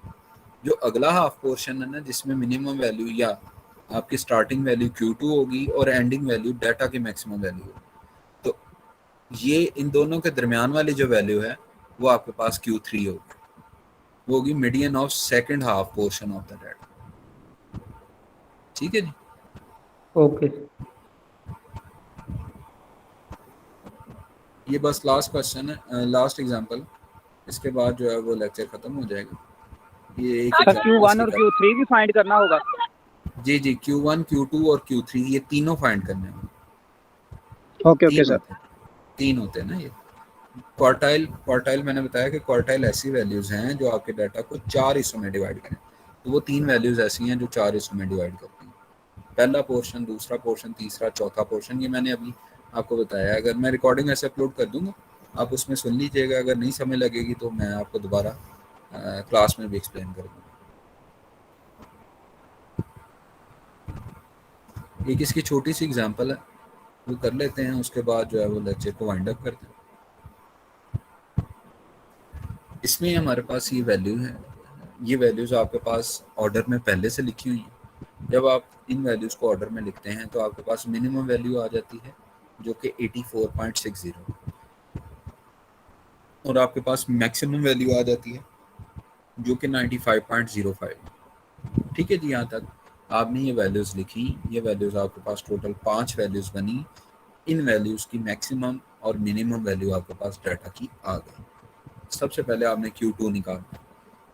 जो अगला हाफ पोर्शन है ना, जिसमें मिनिमम वैल्यू या आपकी स्टार्टिंग वैल्यू Q2 होगी और एंडिंग वैल्यू डाटा की मैक्सिमम वैल्यू होगी, तो ये इन दोनों के दरमियान वाली जो वैल्यू है वो आपके पास Q3 होगी। वो होगी median of second half portion of the data. ठीक है जी। ओके। ये बस लास्ट क्वेश्चन है, लास्ट एग्जांपल। इसके बाद जो है वो लेक्चर खत्म हो जाएगा। ये एक अच्छा, Q1 और Q3 भी फाइंड करना होगा? जी जी, Q1, Q2 और Q3 ये तीनों फाइंड करने होंगे। Okay okay sir. तीन होते हैं ना ये। क्वार्टाइल मैंने बताया कि क्वार्टाइल ऐसी वैल्यूज हैं जो आपके डाटा को चार हिस्सों में डिवाइड करें। तो वो तीन वैल्यूज ऐसी हैं जो चार हिस्सों में डिवाइड करती हैं। पहला पोर्शन, दूसरा पोर्शन, तीसरा चौथा पोर्शन। ये मैंने अभी आपको बताया। अगर मैं रिकॉर्डिंग ऐसे अपलोड कर दूंगा, आप उसमें सुन लीजिएगा। अगर नहीं समझ लगेगी तो मैं आपको दोबारा क्लास में भी एक्सप्लेन कर दूँगा। एक इसकी छोटी सी एग्जांपल है, वो कर लेते हैं, उसके बाद जो है वो लेक्चर को वाइंड अप करते हैं। इसमें हमारे पास ये वैल्यू है, ये वैल्यूज़ आपके पास ऑर्डर में पहले से लिखी हुई हैं। जब आप इन वैल्यूज़ को ऑर्डर में लिखते हैं तो आपके पास मिनिमम वैल्यू आ जाती है जो कि 84.60 और आपके पास मैक्सिमम वैल्यू आ जाती है जो कि 95.05। ठीक है जी, यहाँ तक आपने ये वैल्यूज़ लिखी। ये वैल्यूज़ आपके पास टोटल 5 वैल्यूज़ बनी। इन वैल्यूज़ की मैक्सिमम और मिनिमम वैल्यू आपके पास डाटा की आ गई। सबसे पहले आपने Q2 निकालना है।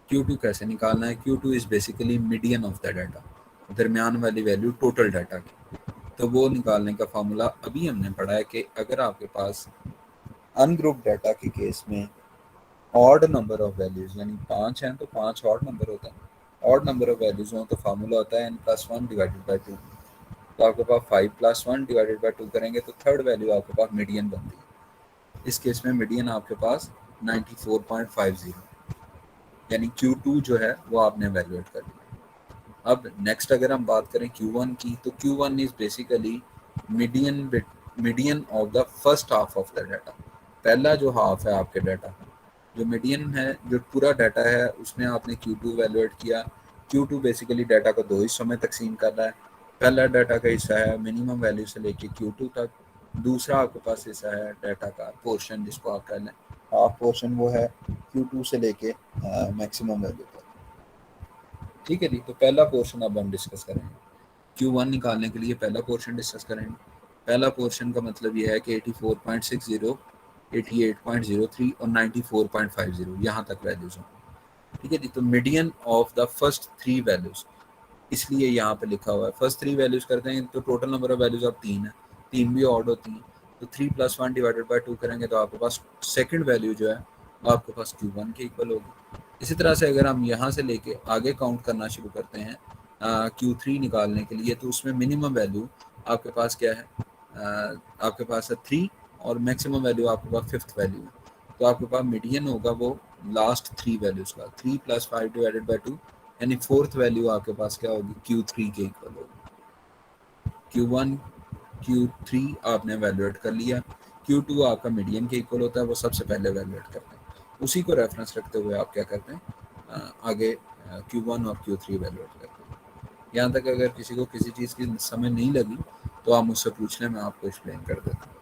Q2 कैसे निकालना है? Q2 is basically median of the data, दरमियान वाली वैल्यू टोटल डाटा की। तो वो निकालने का फार्मूला अभी हमने पढ़ा है कि अगर आपके पास अनग्रुप डाटा के केस में ऑड नंबर ऑफ वैल्यूज़ यानी 5 हैं तो 5 ऑड नंबर होता है, ऑड नंबर ऑफ वैल्यूज हों तो फार्मूला होता है n+1 डिवाइडेड बाई 2। तो आपके पास 5+1 डिवाइडेड बाई 2 करेंगे तो थर्ड वैल्यू आपके पास मीडियन बनती है। इस केस में मीडियन आपके पास 94.50, यानी Q2 जो है वो आपने वैल्यूएट कर लिया। अब नेक्स्ट अगर हम बात करें Q1 की, तो Q1 is basically median of the first half of the data. पहला जो हाफ है आपके डाटा का, जो मीडियन है, जो पूरा डाटा है, उसमें आपने Q2 वैल्यूएट किया। Q2 बेसिकली डाटा को दो हिस्सों में तकसीम कर रहा है। पहला डाटा का हिस्सा है मिनिमम वैल्यू से लेके Q2 तक, दूसरा आपके पास हिस्सा है डाटा का पोर्शन, जिसको आप कह लें हाफ पोर्शन, वो है Q2 से लेके मैक्सिमम वैल्यू तक। ठीक है जी, तो पहला पोर्शन अब हम डिस्कस करेंगे। Q1 निकालने के लिए पहला पोर्शन डिस्कस करेंगे। पहला पोर्शन का मतलब ये है कि 84.60, 88.03 और 94.50 यहाँ तक वैल्यूज हों। ठीक है जी, तो median of the first 3 values, इसलिए यहाँ पे लिखा हुआ है फर्स्ट 3 वैल्यूज करते हैं तो टोटल नंबर ऑफ वैल्यूज अब 3 है, 3 भी ऑड होती हैं। तो 3+1 डिवाइडेड बाई 2 करेंगे तो आपके पास सेकंड वैल्यू जो है आपके पास Q1 के इक्वल होगी। इसी तरह से अगर हम यहाँ से लेके आगे काउंट करना शुरू करते हैं Q3 निकालने के लिए, तो उसमें मिनिमम वैल्यू आपके पास क्या है, आपके पास है 3 और मैक्सिमम वैल्यू आपके पास 5th वैल्यू है। तो आपके पास मीडियन होगा वो लास्ट 3 वैल्यूज का, 3+5 डिवाइडेड बाई 2, यानी 4th वैल्यू आपके पास क्या होगी, Q3 के इक्वल होगी। Q1 Q3 आपने वैल्यूएट कर लिया, Q2 आपका मीडियन के इक्वल होता है, वो सबसे पहले वैल्यूएट करते हैं। उसी को रेफरेंस रखते हुए आप क्या करते हैं, आगे Q1 और Q3 वैल्यूएट करते हैं। यहाँ तक अगर किसी को किसी चीज़ की समझ नहीं लगी तो आप मुझसे पूछ लें, मैं आपको एक्सप्लेन कर देता हूँ।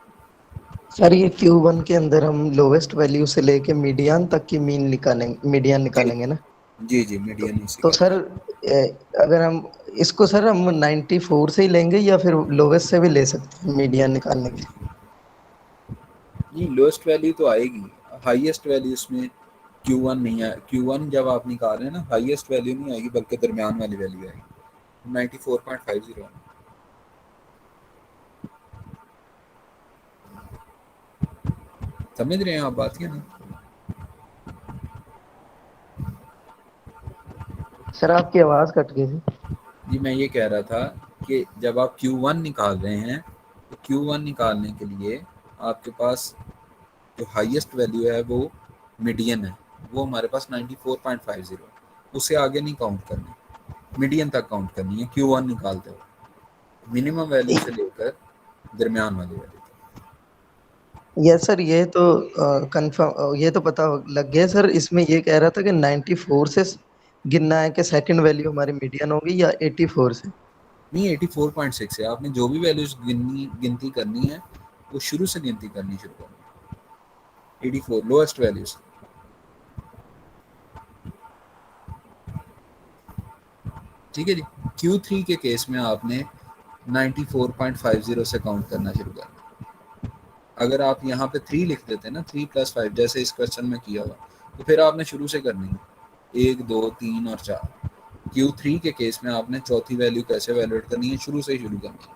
सर ये Q1 के अंदर हम लोवेस्ट वैल्यू से लेके मीडियन तक की मीडियन निकालेंगे ना? जी जी, मीडियन इसी तो का। सर अगर हम इसको सर हम 94 से ही लेंगे या फिर लोवेस्ट से भी ले सकते हैं मीडियन निकालने के लिए? नहीं, लोएस्ट वैल्यू तो आएगी, हाईएस्ट वैल्यू इसमें Q1 नहीं है। Q1 जब आप निकाल रहे हैं ना, हाईएस्ट वैल्यू नहीं आएगी बल्कि दरमियान वाली वैल्यू आएगी, 94.50 है। समझ रहे हैं आप बात या नहीं? सर आपकी आवाज कट गई थी। जी, मैं ये कह रहा था कि जब आप Q1 निकाल रहे हैं तो Q1 निकालने के लिए आपके पास जो हाईएस्ट वैल्यू है वो मीडियन है, वो हमारे पास 94.50 है। उससे आगे नहीं काउंट करनी, मीडियन तक काउंट करनी है Q1 निकालते हुए, मिनिमम वैल्यू से लेकर दरमियान वाली वैल्यू तक। यस सर, ये तो कंफर्म, ये तो पता लग गया सर। इसमें ये कह रहा था कि 94 से गिनना है कि सेकंड वैल्यू हमारी मीडियन होगी या 84 से? नहीं, 84.6 है। आपने जो भी वैल्यूज गिनती करनी है वो शुरू से गिनती करनी शुरू करनी, 84 लोएस्ट वैल्यूज। ठीक है जी, Q3 के केस में आपने 94.50 से काउंट करना शुरू करना। अगर आप यहाँ पे 3 लिख देते हैं ना, 3+5 जैसे इस क्वेश्चन में किया हुआ, तो फिर आपने शुरू से करनी है 1 2 3 और 4। Q3 के केस में आपने चौथी वैल्यू कैसे वैल्यूएट करनी है, शुरू से ही शुरू करनी है।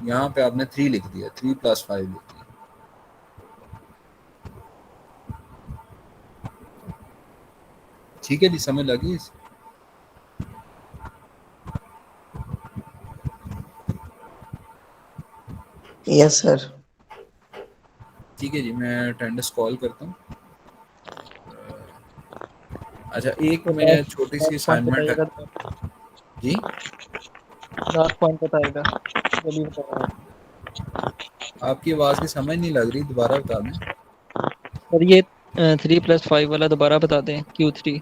यहाँ पे आपने 3 लिख दिया, 3+5 लिख दिया। ठीक है जी, समझ लगी? Yes sir. ठीक है जी, मैं अटेंडेंस कॉल करता हूँ। अच्छा, एक मैं छोटी सी असाइनमेंट है जी। लास्ट पॉइंट बताएगा जल्दी बताएगा। आपकी आवाज़ की समझ नहीं लग रही, दोबारा बता दें। सर ये 3+5 वाला दोबारा बता दें, Q3।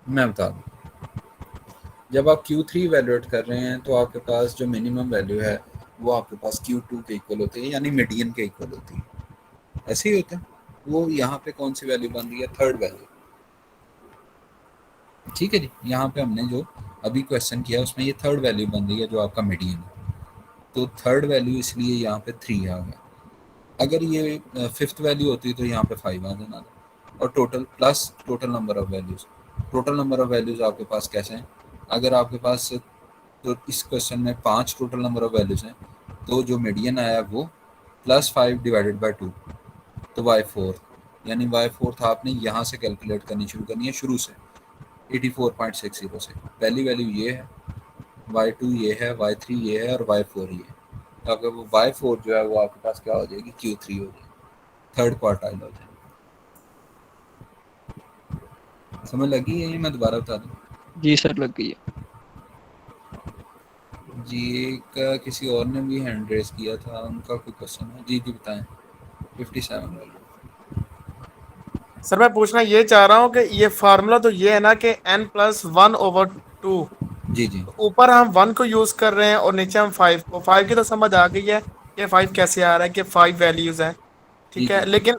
मैं बता दूँ, जब आप Q3 वैल्यूएट कर रहे हैं तो आपके पास जो मिनिमम वैल्यू है वो आपके पास Q2 के इक्वल होती है, यानी मीडियन के इक्वल होती है। ऐसे ही होता है। वो यहाँ पे कौन सी वैल्यू बन रही है, थर्ड वैल्यू। ठीक है जी, यहाँ पे हमने जो अभी क्वेश्चन किया उसमें ये थर्ड वैल्यू बन रही है जो आपका मीडियन है। तो थर्ड वैल्यू इसलिए यहाँ पे 3 आ गया। अगर ये 5th वैल्यू होती तो यहाँ पे 5 आ जाना था। और total plus total number of values. Total number of values आपके पास कैसे हैं, अगर आपके पास तो इस क्वेश्चन में 5 टोटल नंबर ऑफ वैल्यूज हैं, तो जो मीडियन आया वो +5 डिवाइडेड बाई 2, तो y4, यानी y4 आपने यहाँ से कैलकुलेट करनी शुरू करनी है शुरू से। 84.60 से। पहली वैल्यू ये है, y2 ये है, y3 ये है और y4 ये है। तो आपका वो y4 जो है वो आपके पास क्या हो जाएगी, Q3 हो जाएगी, थर्ड क्वार्टाइल हो जाएगी। समझ लगी है? ये मैं दोबारा बता दूं। जी सर लग गई है। जी एक किसी और ने भी हैंड रेस किया था, उनका कोई क्वेश्चन है? जी जी बताएं। 57 वाला। सर मैं पूछना ये चाह रहा हूँ कि ये फार्मूला तो ये है ना कि n+1/2, जी जी ऊपर हम 1 को यूज कर रहे हैं और नीचे हम 5 को। 5 की तो समझ आ गई है कि 5 कैसे आ रहा है कि 5 वैल्यूज हैं, जी ठीक है, जी लेकिन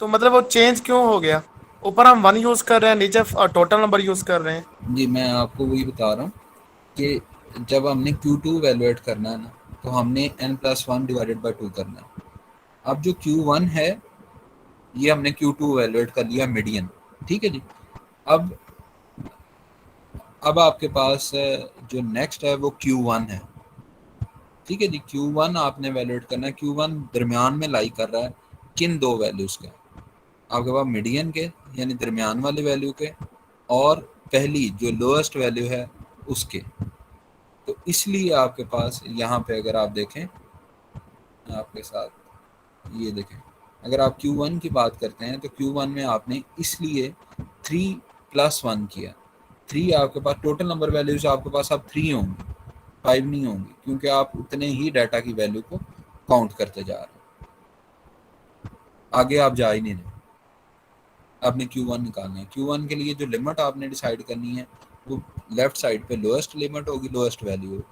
तो मतलब वो चेंज क्यों हो गया? ऊपर हम 1 यूज कर रहे हैं, नीचे टोटल नंबर यूज कर रहे हैं। जी मैं आपको वही बता रहा हूँ कि जब हमने Q2 वैल्यूएट करना है ना, तो हमने n+1 डिवाइडेड बाई 2 करना है। अब जो Q1 है ये हमने Q2 वैल्यूएट कर लिया मीडियन, ठीक है जी। अब आपके पास जो नेक्स्ट है वो Q1 है, ठीक है जी। Q1 आपने वैल्यूएट करना है। Q1 दरमियान में लाई कर रहा है किन दो वैल्यूज के? आपके पास मीडियन के यानी दरमियान वाली वैल्यू के, और पहली जो लोएस्ट वैल्यू है उसके। तो इसलिए आपके पास यहाँ पे अगर आप देखें आपके साथ ये देखें, अगर आप Q1 की बात करते हैं तो Q1 में आपने इसलिए 3+1 किया। 3 आपके पास टोटल नंबर वैल्यूज आपके पास अब 3 होंगी, 5 नहीं होंगी, क्योंकि आप उतने ही डाटा की वैल्यू को काउंट करते जा रहे हैं, आगे आप जा ही नहीं रहे। आपने Q1 निकालना है। Q1 के लिए जो लिमिट आपने डिसाइड करनी है वो लेफ्ट साइड पे लोएस्ट लिमिट होगी, लोएस्ट वैल्यू होगी,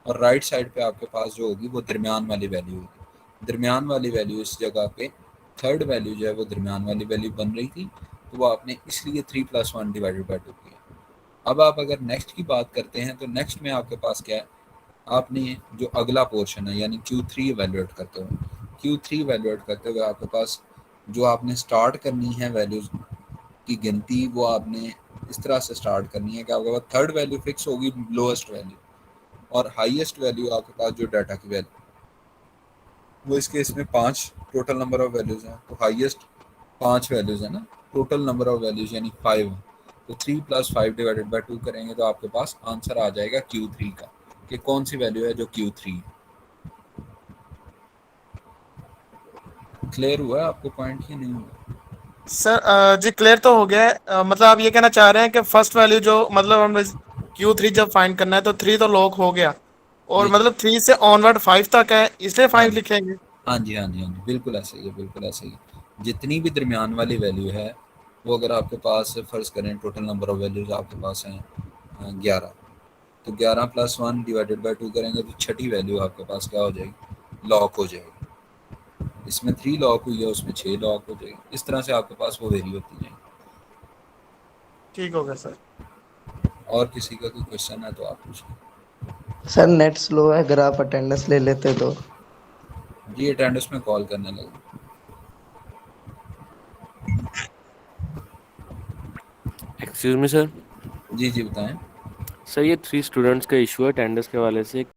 और राइट साइड पे आपके पास जो होगी वो दरमियान वाली वैल्यू होगी। दरमियान वाली वैल्यू इस जगह पे थर्ड वैल्यू जो है वो दरमियान वाली वैल्यू बन रही थी, तो वो आपने इसलिए 3+1 डिवाइडेड बाई 2 किया। अब आप अगर नेक्स्ट की बात करते हैं तो नेक्स्ट में आपके पास क्या है, आपने जो अगला पोर्शन है यानी Q3 वैल्यूएट करते हुए, Q3 वैल्यूएट करते हुए आपके पास जो आपने स्टार्ट करनी है वैल्यूज की गिनती, वो आपने इस तरह से स्टार्ट करनी है कि आपके पास थर्ड वैल्यू फिक्स होगी लोएस्ट वैल्यू, और हाईएस्ट वैल्यू आपके पास जो डाटा की वैल्यू, वो इस केस में 5 टोटल नंबर ऑफ वैल्यूज हैं, तो हाईएस्ट 5 वैल्यूज है ना, टोटल नंबर ऑफ वैल्यूज यानी 5। तो 3+5 डिवाइडेड बाई 2 करेंगे तो आपके पास आंसर आ जाएगा Q3 का, कि कौन सी वैल्यू है जो Q3 है। क्लियर हुआ है आपको पॉइंट कि नहीं हुआ? सर जी क्लियर तो हो गया है। मतलब आप ये कहना चाह रहे हैं कि फर्स्ट वैल्यू जो मतलब हम Q3 जब फाइंड करना है तो 3 तो लॉक हो गया, और जी मतलब 3 से ऑनवर्ड 5 तक है, इसलिए हाँ 5 लिखेंगे। हाँ जी हाँ जी हाँ जी, बिल्कुल ऐसे ही है, बिल्कुल ऐसे ही है। जितनी भी दरमियान वाली वैल्यू है वो अगर आपके पास फर्ज करें टोटल नंबर ऑफ वैल्यूज आपके पास हैं 11, तो 11+1 डिवाइडेड बाई 2 करेंगे तो छठी वैल्यू आपके पास क्या हो जाएगी, लॉक हो जाएगी। इसमें 3 लॉक हुई है, उसमें 6 लॉक हो जाएगी। इस तरह से आपके पास वो वेरी होती जाएगी। ठीक हो गया सर। और किसी का कोई क्वेश्चन है तो आप पूछें। सर नेट स्लो है, अगर आप अटेंडेंस ले लेते तो। जी अटेंडेंस में कॉल करने लगा। Excuse me sir. जी जी बताएं। सर ये 3 स्टूडेंट्स का इशू है अटेंडेंस के हवाले से।